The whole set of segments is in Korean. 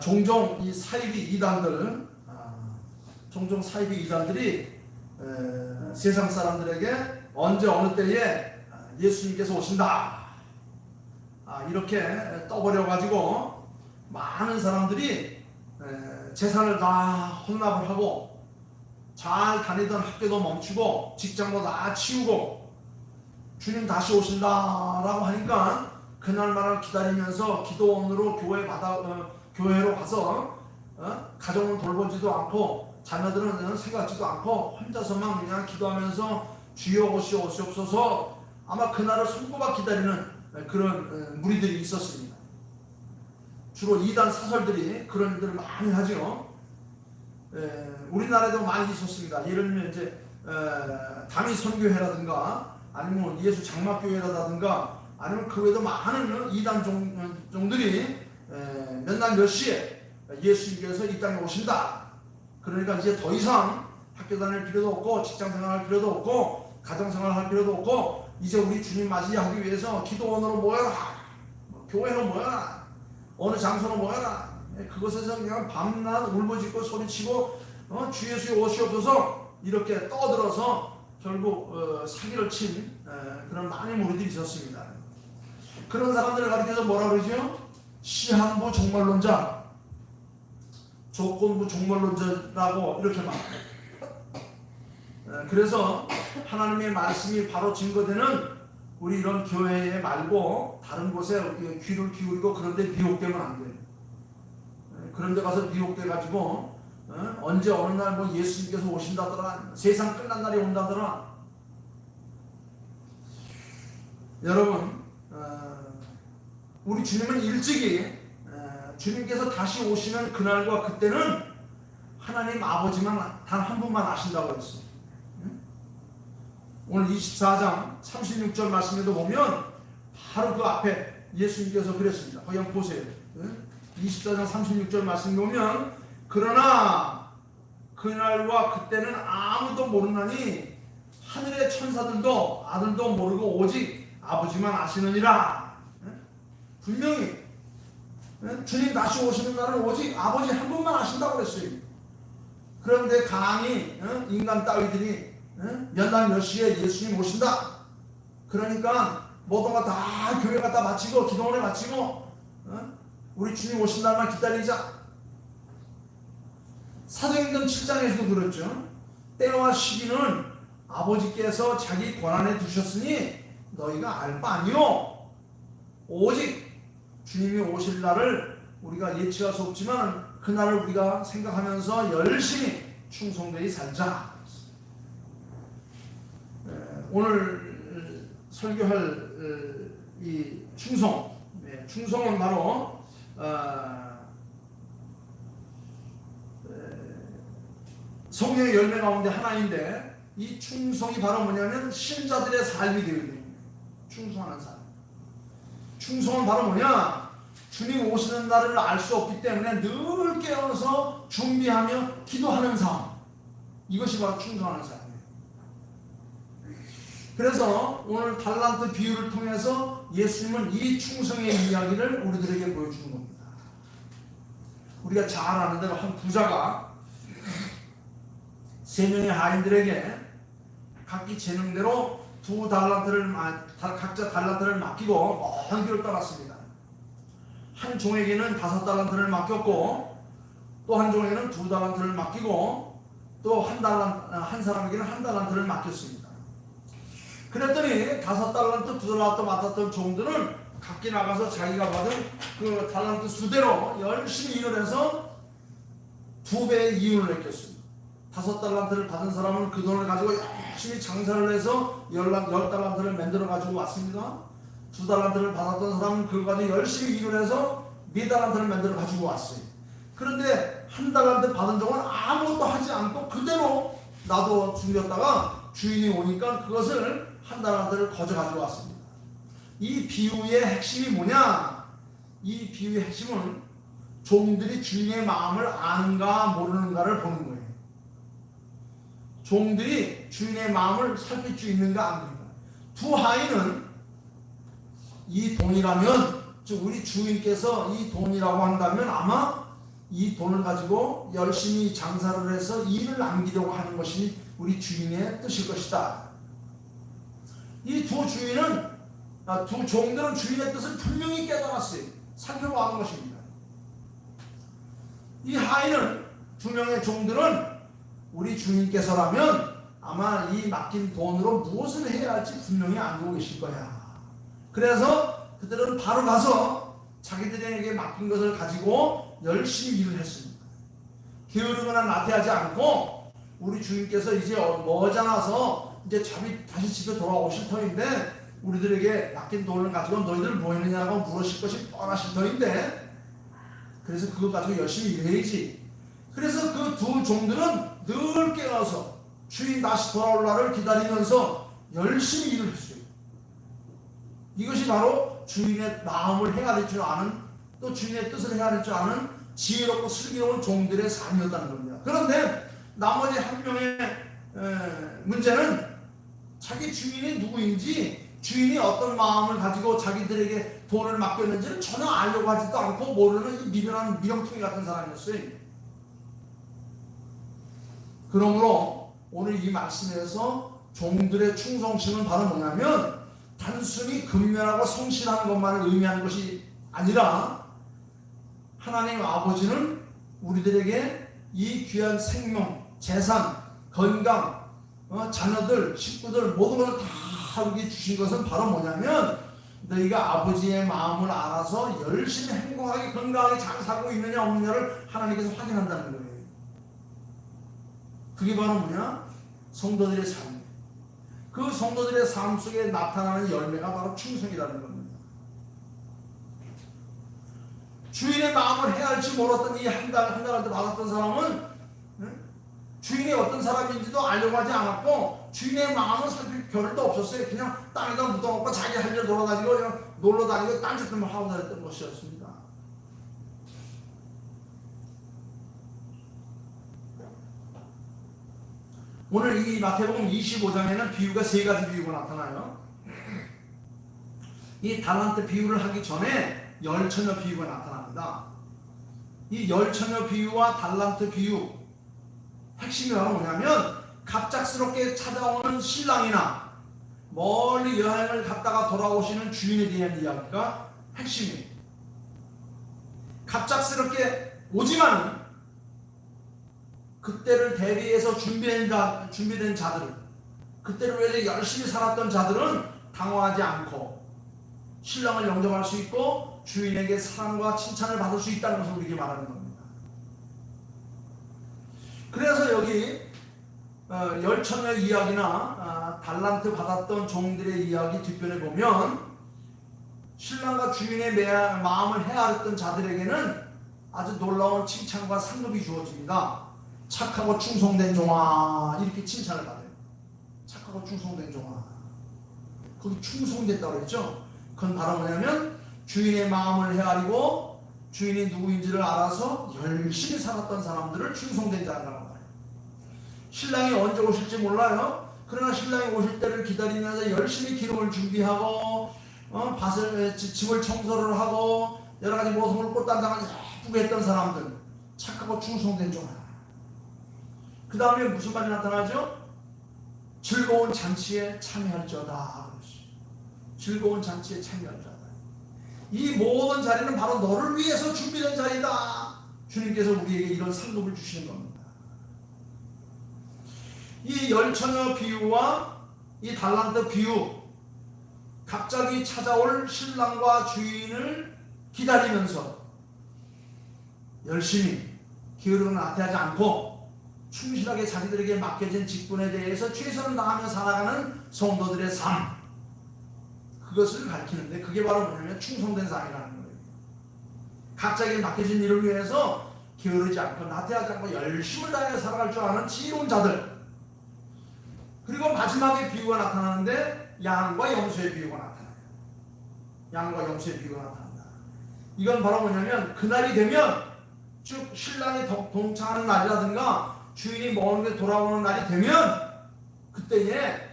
종종 이 사이비 이단들, 종종 사이비 이단들이 세상 사람들에게 언제 어느 때에 예수님께서 오신다 이렇게 떠버려 가지고 많은 사람들이 재산을 다 헌납을 하고 잘 다니던 학교도 멈추고 직장도 다 치우고 주님 다시 오신다라고 하니까 그날만을 기다리면서 기도원으로 교회로 가서 가정을 돌보지도 않고 자녀들은 생각지도 않고 혼자서만 그냥 기도하면서 주여 오시옵소서 아마 그날을 손꼽아 기다리는 그런 무리들이 있었습니다. 주로 이단 사설들이 그런 일들을 많이 하죠. 우리나라에도 많이 있었습니다. 예를 들면 이제 담임 선교회라든가 아니면 예수 장막교회라든가 아니면 그 외에도 많은 이단 종들이 몇 날 몇 시에 예수님께서 이 땅에 오신다. 그러니까 이제 더 이상 학교 다닐 필요도 없고 직장생활 할 필요도 없고 가정생활 할 필요도 없고 이제 우리 주님 맞이하기 위해서 기도원으로 모여라, 교회로 모여라, 어느 장소로 모여라. 그것에서 그냥 밤낮 울부짖고 소리치고 주 예수 오시옵소서 이렇게 떠들어서 결국 사기를 친 그런 많은 무리들이 있었습니다. 그런 사람들을 가리켜서 뭐라 그러죠? 시한부 종말론자, 조건부 종말론자라고 이렇게 말합니다. 그래서 하나님의 말씀이 바로 증거되는 우리 이런 교회에 말고 다른 곳에 귀를 기울이고 그런 데 미혹되면 안 돼요. 그런 데 가서 미혹돼 가지고 언제 어느 날 뭐 예수님께서 오신다더라, 세상 끝난 날이 온다더라. 여러분, 우리 주님은 일찍이 주님께서 다시 오시는 그날과 그때는 하나님 아버지만 단 한 분만 아신다고 했어요. 오늘 24장 36절 말씀에도 보면 바로 그 앞에 예수님께서 그랬습니다. 거기 한번 보세요. 24장 36절 말씀에 보면 그러나 그날과 그때는 아무도 모르나니 하늘의 천사들도 아들도 모르고 오직 아버지만 아시느니라. 분명히 주님 다시 오시는 날은 오직 아버지 한 분만 아신다고 그랬어요. 그런데 감히 인간 따위들이 몇 날 몇 시에 예수님 오신다. 그러니까 모든 거 다 교회 갖다 마치고 기도원에 마치고 우리 주님 오신 날만 기다리자. 사도행전 7장에서도 그렇죠. 때와 시기는 아버지께서 자기 권한에 두셨으니 너희가 알 바 아니요. 오직 주님이 오실 날을 우리가 예측할 수 없지만 그날을 우리가 생각하면서 열심히 충성되이 살자. 오늘 설교할 이 충성, 충성은 바로 성령의 열매 가운데 하나인데 이 충성이 바로 뭐냐면 신자들의 삶이 되어야 됩니다. 충성하는 삶. 충성은 바로 뭐냐? 주님 오시는 날을 알 수 없기 때문에 늘 깨어서 준비하며 기도하는 삶. 이것이 바로 충성하는 삶이에요. 그래서 오늘 달란트 비유를 통해서 예수님은 이 충성의 이야기를 우리들에게 보여주는 겁니다. 우리가 잘 아는 대로 한 부자가 세 명의 하인들에게 각기 재능대로 각자 달란트를 맡기고 먼 길을 떠났습니다. 한 종에게는 5달란트를 맡겼고 또 한 종에게는 2달란트를 맡기고 또 한 사람에게는 1달란트를 맡겼습니다. 그랬더니 5달란트, 2달란트 맡았던 종들은 각기 나가서 자기가 받은 그 달란트 수대로 열심히 일을 해서 2배의 이윤을 느꼈습니다. 5달란트를 받은 사람은 그 돈을 가지고 열심히 장사를 해서 10달란트를 만들어 가지고 왔습니다. 2달란트를 받았던 사람은 그걸 가지고 열심히 일을 해서 4달란트를 만들어 가지고 왔어요. 그런데 1달란트 받은 종은 아무것도 하지 않고 그대로 놔둬 숨겼다가 주인이 오니까 그것을 1달란트를 거저 가지고 왔습니다. 이 비유의 핵심이 뭐냐? 이 비유의 핵심은 종들이 주인의 마음을 아는가 모르는가를 보는 거예요. 종들이 주인의 마음을 살필 수 있는가 안 되는가. 두 하인은 이 돈이라면 즉 우리 주인께서 이 돈이라고 한다면 아마 이 돈을 가지고 열심히 장사를 해서 이익을 남기려고 하는 것이 우리 주인의 뜻일 것이다. 이 두 주인은 두 종들은 주인의 뜻을 분명히 깨달았어요. 살펴보는 것입니다. 이 하인은 두 명의 종들은 우리 주인께서라면 아마 이 맡긴 돈으로 무엇을 해야 할지 분명히 알고 계실 거야. 그래서 그들은 바로 가서 자기들에게 맡긴 것을 가지고 열심히 일을 했습니다. 게으르거나 나태하지 않고 우리 주인께서 이제 머지않아서 이제 다시 집에 돌아오실 터인데 우리들에게 맡긴 돈을 가지고 너희들 뭐 했느냐고 물으실 것이 뻔하실 터인데 그래서 그거 가지고 열심히 일해야지. 그래서 그 두 종들은 늘 깨어서 주인 다시 돌아올 날을 기다리면서 열심히 일을 했어요. 이것이 바로 주인의 마음을 헤아릴 줄 아는, 또 주인의 뜻을 헤아릴 줄 아는 지혜롭고 슬기로운 종들의 삶이었다는 겁니다. 그런데 나머지 한 명의 문제는 자기 주인이 누구인지, 주인이 어떤 마음을 가지고 자기들에게 돈을 맡겼는지를 전혀 알려고 하지도 않고 모르는 이 미련한 미령통이 같은 사람이었어요. 그러므로 오늘 이 말씀에서 종들의 충성심은 바로 뭐냐면 단순히 근면하고 성실한 것만을 의미하는 것이 아니라 하나님 아버지는 우리들에게 이 귀한 생명, 재산, 건강, 자녀들, 식구들 모든 것을 다 우리에게 주신 것은 바로 뭐냐면 너희가 아버지의 마음을 알아서 열심히 행복하게 건강하게 잘 살고 있느냐 없느냐를 하나님께서 확인한다는 거예요. 그게 바로 뭐냐? 성도들의 삶. 그 성도들의 삶 속에 나타나는 열매가 바로 충성이라는 겁니다. 주인의 마음을 헤아릴지 몰랐던 이 한 달한테 받았던 사람은 주인이 어떤 사람인지도 알려고 하지 않았고 주인의 마음을 살필 겨를도 없었어요. 그냥 땅에다 묻어놓고 자기 할 일 돌아다니고 그냥 놀러 다니고 딴짓들만 하고 다녔던 것이었습니다. 오늘 이 마태복음 25장에는 비유가 세 가지 비유가 나타나요. 이 달란트 비유를 하기 전에 열처녀 비유가 나타납니다. 이 열처녀 비유와 달란트 비유 핵심이 바로 뭐냐면 갑작스럽게 찾아오는 신랑이나 멀리 여행을 갔다가 돌아오시는 주인에 대한 이야기가 핵심이에요. 갑작스럽게 오지만은 그때를 대비해서 준비된 자들은, 그때를 위해서 열심히 살았던 자들은 당황하지 않고 신랑을 영접할 수 있고 주인에게 사랑과 칭찬을 받을 수 있다는 것을 우리에게 말하는 겁니다. 그래서 여기 열처녀 이야기나 달란트 받았던 종들의 이야기 뒷편에 보면 신랑과 주인의 마음을 헤아렸던 자들에게는 아주 놀라운 칭찬과 상급이 주어집니다. 착하고 충성된 종아, 이렇게 칭찬을 받아요. 착하고 충성된 종아. 거기 충성됐다고 했죠. 그건 바로 뭐냐면 주인의 마음을 헤아리고 주인이 누구인지를 알아서 열심히 살았던 사람들을 충성된 자라고 말해요. 신랑이 언제 오실지 몰라요. 그러나 신랑이 오실 때를 기다리면서 열심히 기름을 준비하고 집을 청소를 하고 여러 가지 모습을 꽃단장을 예쁘게 했던 사람들, 착하고 충성된 종아. 그 다음에 무슨 말이 나타나죠? 즐거운 잔치에 참여할지어다. 즐거운 잔치에 참여할지어다. 이 모든 자리는 바로 너를 위해서 준비된 자리다. 주님께서 우리에게 이런 상급을 주시는 겁니다. 이 열처녀 비유와 이 달란트 비유, 갑자기 찾아올 신랑과 주인을 기다리면서 열심히 게으르거나 나태하지 않고 충실하게 자기들에게 맡겨진 직분에 대해서 최선을 다하며 살아가는 성도들의 삶, 그것을 가리키는데 그게 바로 뭐냐면 충성된 삶이라는 거예요. 각자에게 맡겨진 일을 위해서 게으르지 않고 나태하지 않고 열심을 다해 살아갈 줄 아는 지혜로운 자들. 그리고 마지막에 비유가 나타나는데 양과 염소의 비유가 나타나요. 양과 염소의 비유가 나타난다. 이건 바로 뭐냐면 그날이 되면, 즉 신랑이 동창하는 날이라든가 주인이 먼 데 돌아오는 날이 되면 그때에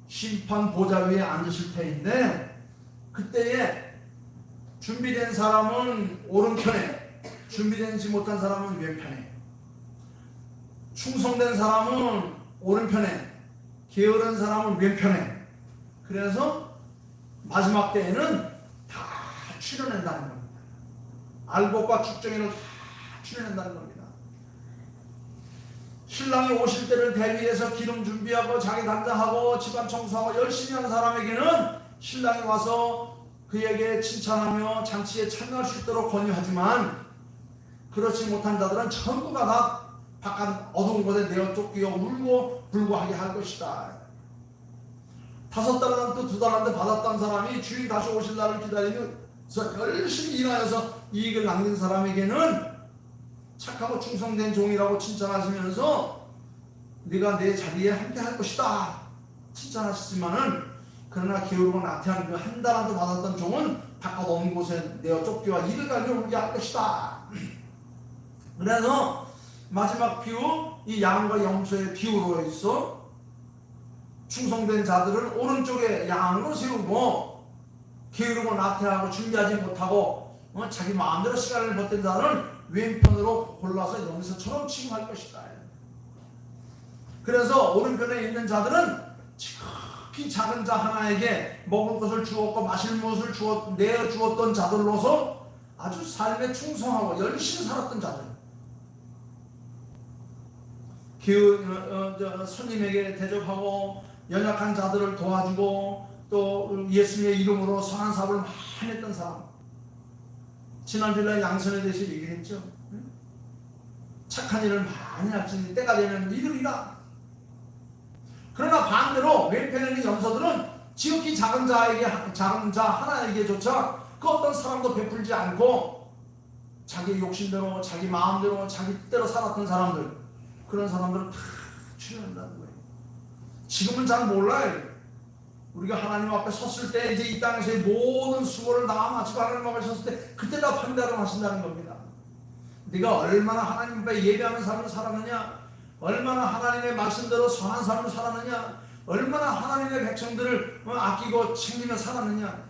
심판 보좌 위에 앉으실 테인데 그때에 준비된 사람은 오른편에, 준비되지 못한 사람은 왼편에, 충성된 사람은 오른편에, 게으른 사람은 왼편에. 그래서 마지막 때에는 다 출현한다는 겁니다. 알곡과 죽정이를 다 출현한다는 겁니다. 신랑이 오실 때를 대비해서 기름 준비하고 자기 단장하고 집안 청소하고 열심히 하는 사람에게는 신랑이 와서 그에게 칭찬하며 잔치에 참여할 수 있도록 권유하지만, 그렇지 못한 자들은 전부가 다 바깥 어두운 곳에 내어 쫓기어 울고 불고하게 할 것이다. 5달란트 2달란트 받았던 사람이 주인 다시 오실 날을 기다리면서 열심히 일하여서 이익을 남긴 사람에게는 착하고 충성된 종이라고 칭찬하시면서 네가 내 자리에 함께 할 것이다 칭찬하시지만은, 그러나 게으르고 나태한 그 1달란트 받았던 종은 바깥 어두운 곳에 내어 쫓기와 이를 갈며 울게 할 것이다. 그래서 마지막 비유, 이 양과 염소의 비유로 있어 충성된 자들은 오른쪽에 양으로 세우고, 게으르고 나태하고 준비하지 못하고 자기 마음대로 시간을 버틴 자는 왼편으로 골라서 염소처럼 취급할 것이다. 그래서 오른편에 있는 자들은 지극히 작은 자 하나에게 먹을 것을 주었고 마실 것을 내어 주었던 자들로서 아주 삶에 충성하고 열심히 살았던 자들, 손님에게 대접하고 연약한 자들을 도와주고 또 예수님의 이름으로 선한 사업을 많이 했던 사람. 지난주에 양선에 대해서 얘기했죠. 착한 일을 많이 할지니 때가 되면 이르리라. 그러나 반대로 왼편에 있는 염소들은 지극히 작은 자 하나에게조차 그 어떤 사람도 베풀지 않고 자기 욕심대로 자기 마음대로 자기 뜻대로 살았던 사람들, 그런 사람들은 다 출현한다는 거예요. 지금은 잘 몰라요. 우리가 하나님 앞에 섰을 때, 이제 이 땅에서의 모든 수고를 다 마치고 하나님 앞에 섰을 때 그때 다 판단을 하신다는 겁니다. 네가 얼마나 하나님 앞에 예배하는 삶을 살았느냐, 얼마나 하나님의 말씀대로 선한 삶을 살았느냐, 얼마나 하나님의 백성들을 아끼고 챙기며 살았느냐.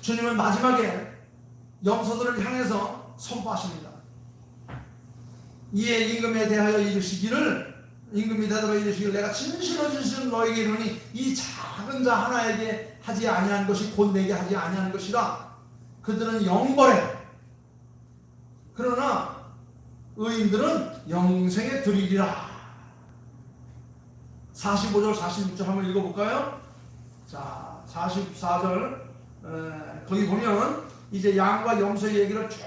주님은 마지막에 염소들을 향해서 선포하십니다. 이에 임금에 대하여 이르시기를, 임금이 대답하여 이르시기를 내가 진실로 진실로 너에게 이르니 이 작은 자 하나에게 하지 아니한 것이 곧 내게 하지 아니한 것이라. 그들은 영벌에, 그러나 의인들은 영생에 들이리라. 45절 46절 한번 읽어볼까요? 자, 44절 거기 보면 이제 양과 염소의 얘기를 쭉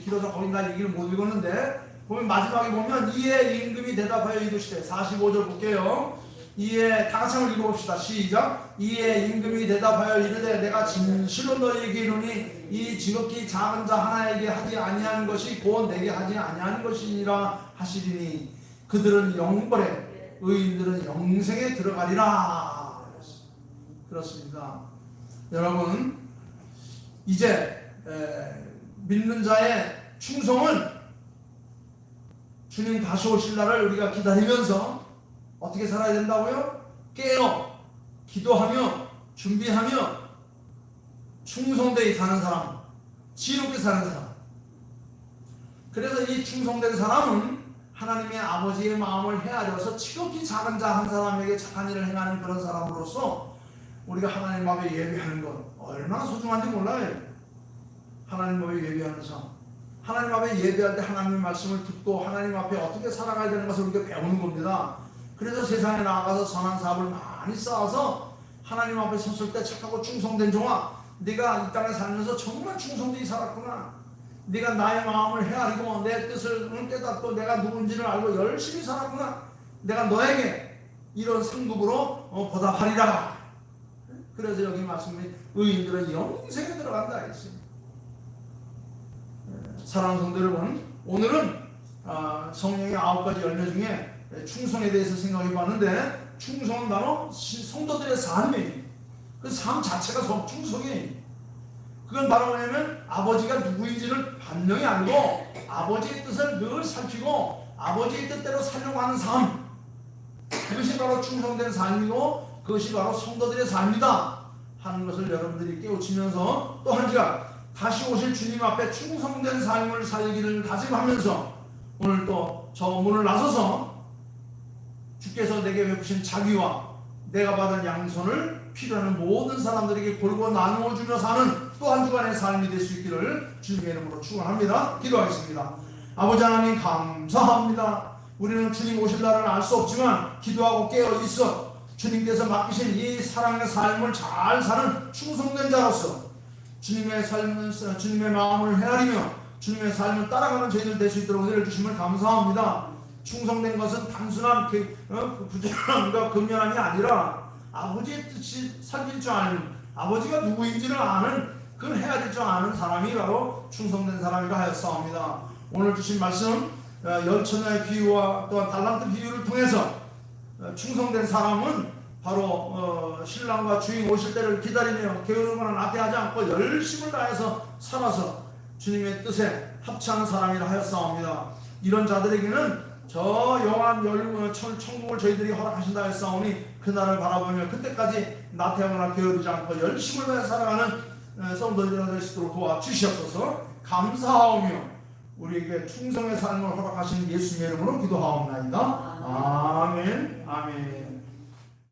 길어서 거기 나 얘기를 못 읽었는데, 보면 마지막에 보면 이에 임금이 대답하여 이르시되, 45절 볼게요. 이에 다 같이 한번 읽어봅시다. 시작. 이에 임금이 대답하여 이르되 내가 진실로 너희에게 이르니 이 지극히 작은 자 하나에게 하지 아니하는 것이 곧 내게 하지 아니하는 것이니라 하시리니 그들은 영벌에 의인들은 영생에 들어가리라. 그렇습니다. 여러분, 이제 믿는 자의 충성은 주님 다시 오실 날을 우리가 기다리면서 어떻게 살아야 된다고요? 깨어 기도하며 준비하며 충성되게 사는 사람, 지혜롭게 사는 사람. 그래서 이 충성된 사람은 하나님의 아버지의 마음을 헤아려서 지극히 작은 자 한 사람에게 착한 일을 행하는 그런 사람으로서 우리가 하나님 앞에 예배하는 것 얼마나 소중한지 몰라요. 하나님 앞에 예배하는 삶, 하나님 앞에 예배할 때 하나님의 말씀을 듣고 하나님 앞에 어떻게 살아가야 되는 것을 우리가 배우는 겁니다. 그래서 세상에 나아가서 선한 사업을 많이 쌓아서 하나님 앞에 섰을 때 착하고 충성된 종아, 네가 이 땅에 살면서 정말 충성되게 살았구나, 네가 나의 마음을 헤아리고 내 뜻을 깨닫고 내가 누군지를 알고 열심히 살았구나, 내가 너에게 이런 상급으로 보답하리라. 그래서 여기 말씀이 의인들은 영생에 들어간다 했습니다. 사랑하는 성도 여러분, 오늘은 성령의 9가지 열매 중에 충성에 대해서 생각해 봤는데, 충성은 바로 성도들의 삶이에요. 그 삶 자체가 충성이에요. 그건 바로 뭐냐면 아버지가 누구인지를 반명히 알고 아버지의 뜻을 늘 살피고 아버지의 뜻대로 살려고 하는 삶, 그것이 바로 충성된 삶이고 그것이 바로 성도들의 삶이다 하는 것을 여러분들이 깨우치면서, 또 한 가지가 다시 오실 주님 앞에 충성된 삶을 살기를 다짐하면서 오늘 또 저 문을 나서서 주께서 내게 베푸신 자비와 내가 받은 양손을 필요하는 모든 사람들에게 골고 나누어 주며 사는 또 한 주간의 삶이 될 수 있기를 주님의 이름으로 축원합니다. 기도하겠습니다. 아버지 하나님 감사합니다. 우리는 주님 오실 날은 알 수 없지만 기도하고 깨어 있어 주님께서 맡기신 이 사랑의 삶을 잘 사는 충성된 자로서 주님의 삶을, 주님의 마음을 헤아리며 주님의 삶을 따라가는 저희들 될 수 있도록 은혜를 주심을 감사합니다. 충성된 것은 단순한 부지런함과 근면함이 아니라 아버지의 뜻이 살필 줄 아는, 아버지가 누구인지를 아는, 그걸 해야 될 줄 아는 사람이 바로 충성된 사람이라 하였사옵니다. 오늘 주신 말씀 열처녀의 비유와 또한 달란트 비유를 통해서 충성된 사람은 바로 신랑과 주인 오실 때를 기다리며 게으르거나 나태하지 않고 열심을 다해서 살아서 주님의 뜻에 합치하는 사람이라 하였사옵니다. 이런 자들에게는 저 영원 천국을 저희들이 허락하신다 했사오니 그날을 바라보며 그때까지 나태하거나 게으르지 않고 열심을 다해 살아가는 성도들이 될 수 있도록 도와주시옵소서. 감사하오며 우리에게 충성의 삶을 허락하신 예수님의 이름으로 기도하옵나이다. 아멘. 아멘.